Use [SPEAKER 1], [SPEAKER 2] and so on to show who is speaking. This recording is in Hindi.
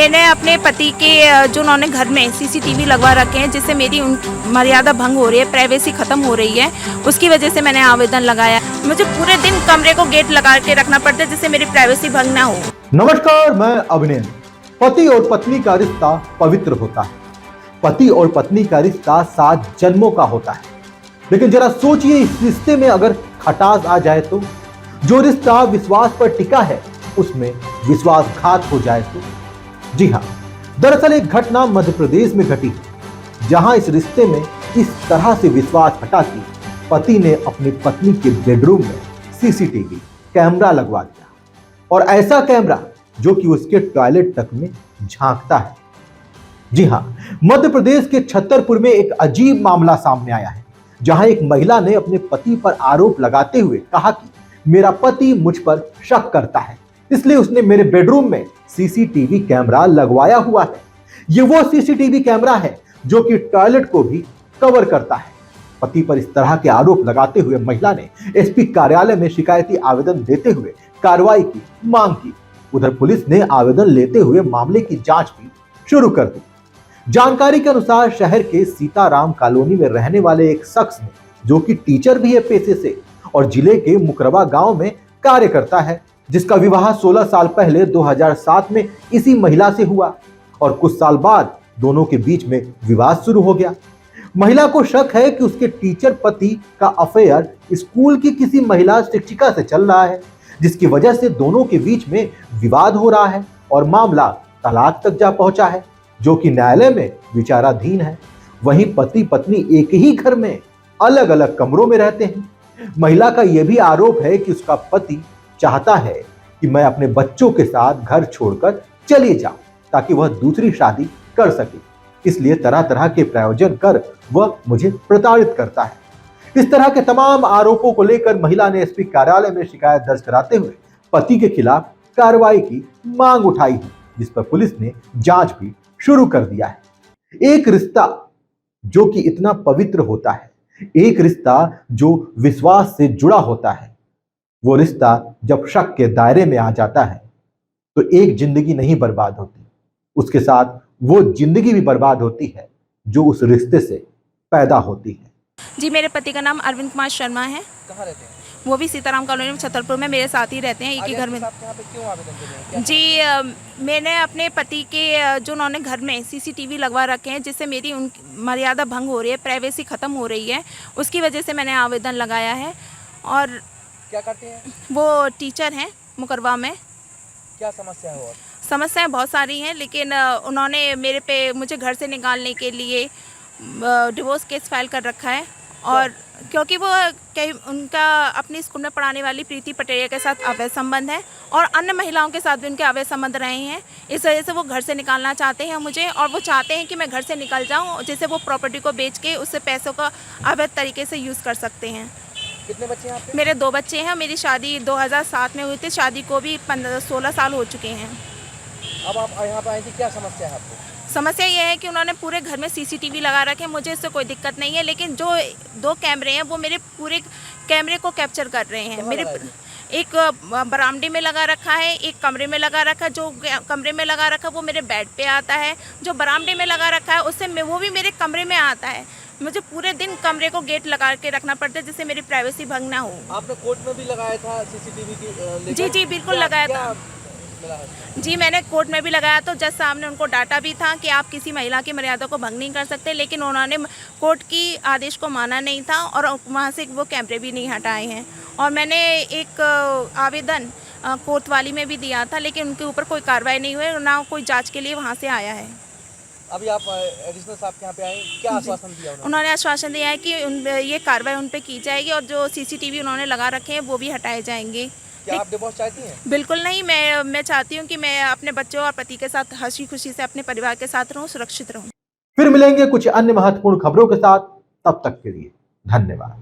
[SPEAKER 1] मैंने अपने पति के जो उन्होंने घर में सीसीटीवी लगवा रखे हैं, जिससे मेरी उन मर्यादा भंग हो रही है, प्राइवेसी खत्म हो रही है, उसकी वजह से मैंने आवेदन लगाया। मुझे पूरे दिन कमरे को गेट लगा के रखना पड़ता है, जिससे मेरी प्राइवेसी भंग ना हो।
[SPEAKER 2] नमस्कार, मैं अभिनय। पति और पत्नी का रिश्ता पवित्र होता है। पति और पत्नी का रिश्ता 7 जन्मों का होता है। लेकिन जरा सोचिए, इस रिश्ते में अगर खटास आ जाए तो? जो रिश्ता विश्वास पर टिका है उसमें विश्वासघात हो जाए तो? जी हाँ, दरअसल एक घटना मध्य प्रदेश में घटी, जहां इस रिश्ते में इस तरह से विश्वास हटा कि पति ने अपनी पत्नी के बेडरूम में सीसीटीवी कैमरा लगवा दिया, और ऐसा कैमरा जो कि उसके टॉयलेट तक में झांकता है। जी हां, मध्य प्रदेश के छतरपुर में एक अजीब मामला सामने आया है, जहां एक महिला ने अपने पति पर आरोप लगाते हुए कहा कि मेरा पति मुझ पर शक करता है, इसलिए उसने मेरे बेडरूम में सीसीटीवी कैमरा लगवाया हुआ है। ये वो सीसीटीवी कैमरा है जो कि टॉयलेट को भी कवर करता है। पति पर इस तरह के आरोप लगाते हुए महिला ने एसपी कार्यालय में शिकायती आवेदन देते हुए कार्रवाई की मांग की। उधर पुलिस ने आवेदन लेते हुए मामले की जांच भी शुरू कर दी। जानकारी के अनुसार शहर के सीताराम कॉलोनी में रहने वाले एक शख्स ने, जो कि टीचर भी है पेशे से और जिले के मुकरवा गांव में कार्य करता है, जिसका विवाह 16 साल पहले 2007 में इसी महिला से हुआ, और कुछ साल बाद दोनों के बीच में विवाद शुरू हो गया। महिला को शक है कि उसके टीचर पति का अफेयर स्कूल की किसी महिला शिक्षिका से चल रहा है, जिसकी वजह से दोनों के बीच में विवाद हो रहा है और मामला तलाक तक जा पहुंचा है, जो कि न्यायालय में विचाराधीन है। वहीं पति पत्नी एक ही घर में अलग अलग कमरों में रहते हैं। महिला का यह भी आरोप है कि उसका पति चाहता है कि मैं अपने बच्चों के साथ घर छोड़कर चली जाऊं, ताकि वह दूसरी शादी कर सके, इसलिए तरह तरह के प्रयोजन कर वह मुझे प्रताड़ित करता है। इस तरह के तमाम आरोपों को लेकर महिला ने एसपी कार्यालय में शिकायत दर्ज कराते हुए पति के खिलाफ कार्रवाई की मांग उठाई है, जिस पर पुलिस ने जांच भी शुरू कर दिया है। एक रिश्ता जो कि इतना पवित्र होता है, एक रिश्ता जो विश्वास से जुड़ा होता है, वो रिश्ता जब शक के दायरे में आ जाता है तो एक जिंदगी नहीं बर्बाद होती, उसके साथ वो जिंदगी भी बर्बाद होती है जो उस रिश्ते से पैदा होती है।
[SPEAKER 1] जी, मेरे पति का नाम अरविंद कुमार शर्मा है।
[SPEAKER 3] कहाँ रहते हैं?
[SPEAKER 1] वो भी सीताराम कॉलोनी में छतरपुर में मेरे साथ ही रहते हैं, एक ही घर में।
[SPEAKER 3] आप यहाँ पे क्यों आवेदन दे रहे हैं?
[SPEAKER 1] जी, मैंने अपने पति के जो उन्होंने घर में सीसीटीवी लगवा रखे हैं, जिससे मेरी उन मर्यादा भंग हो रही है, प्राइवेसी खत्म हो रही है, उसकी वजह से मैंने आवेदन लगाया है। और
[SPEAKER 3] क्या करते हैं?
[SPEAKER 1] वो टीचर हैं मुकरवा में।
[SPEAKER 3] क्या समस्या है? और
[SPEAKER 1] समस्याएं बहुत सारी हैं, लेकिन उन्होंने मेरे पे मुझे घर से निकालने के लिए डिवोर्स केस फाइल कर रखा है। और क्योंकि वो कई उनका अपनी स्कूल में पढ़ाने वाली प्रीति पटेरिया के साथ अवैध संबंध है, और अन्य महिलाओं के साथ भी उनके अवैध संबंध रहे हैं। इस वजह से वो घर से निकालना चाहते हैं मुझे, और वो चाहते हैं कि मैं घर से निकल जाऊं, जिससे वो प्रॉपर्टी को बेच के उससे पैसों का अवैध तरीके से यूज़ कर सकते हैं।
[SPEAKER 3] कितने बच्चे हैं आपके?
[SPEAKER 1] मेरे 2 बच्चे हैं। मेरी शादी 2007 में हुई थी। शादी को भी 16 साल हो चुके हैं।
[SPEAKER 3] अब आप यहाँ पे आए थे, क्या समस्या है आपको?
[SPEAKER 1] समस्या ये है कि उन्होंने पूरे घर में सीसीटीवी लगा रखे हैं। मुझे इससे कोई दिक्कत नहीं है, लेकिन जो 2 कैमरे हैं वो मेरे पूरे कैमरे को कैप्चर कर रहे हैं। मेरे एक बरामदे में लगा रखा है, एक कमरे में लगा रखा है। जो कमरे में लगा रखा है वो मेरे बेड पे आता है, जो बरामदे में लगा रखा है उससे वो भी मेरे कमरे में आता है। मुझे पूरे दिन कमरे को गेट लगा के रखना पड़ता है, जिससे मेरी प्राइवेसी भंग ना हो।
[SPEAKER 3] आपने कोर्ट में भी लगाया था सीसीटीवी की?
[SPEAKER 1] जी जी, बिल्कुल लगाया था। जी, मैंने कोर्ट में भी लगाया, तो जज साहब ने उनको डांटा भी था कि आप किसी महिला की मर्यादा को भंग नहीं कर सकते, लेकिन उन्होंने कोर्ट की आदेश को माना नहीं था, और वहाँ से वो कैमरे भी नहीं हटाए हैं। और मैंने एक आवेदन कोतवाली में भी दिया था, लेकिन उनके ऊपर कोई कार्रवाई नहीं हुई, ना कोई जांच के लिए वहाँ से आया है।
[SPEAKER 3] अभी आप एडिशनल साहब के यहाँ पे आए, क्या आश्वासन दिया
[SPEAKER 1] उन्होंने? आश्वासन दिया है कि ये कार्रवाई उन पर की जाएगी, और जो सीसीटीवी उन्होंने लगा रखे हैं वो भी हटाए जाएंगे।
[SPEAKER 3] क्या आप डिवोर्स चाहती हैं?
[SPEAKER 1] बिल्कुल नहीं, मैं चाहती हूँ कि मैं अपने बच्चों और पति के साथ हंसी खुशी से अपने परिवार के साथ रहूँ, सुरक्षित रहूँ।
[SPEAKER 2] फिर मिलेंगे कुछ अन्य महत्वपूर्ण खबरों के साथ, तब तक के लिए धन्यवाद।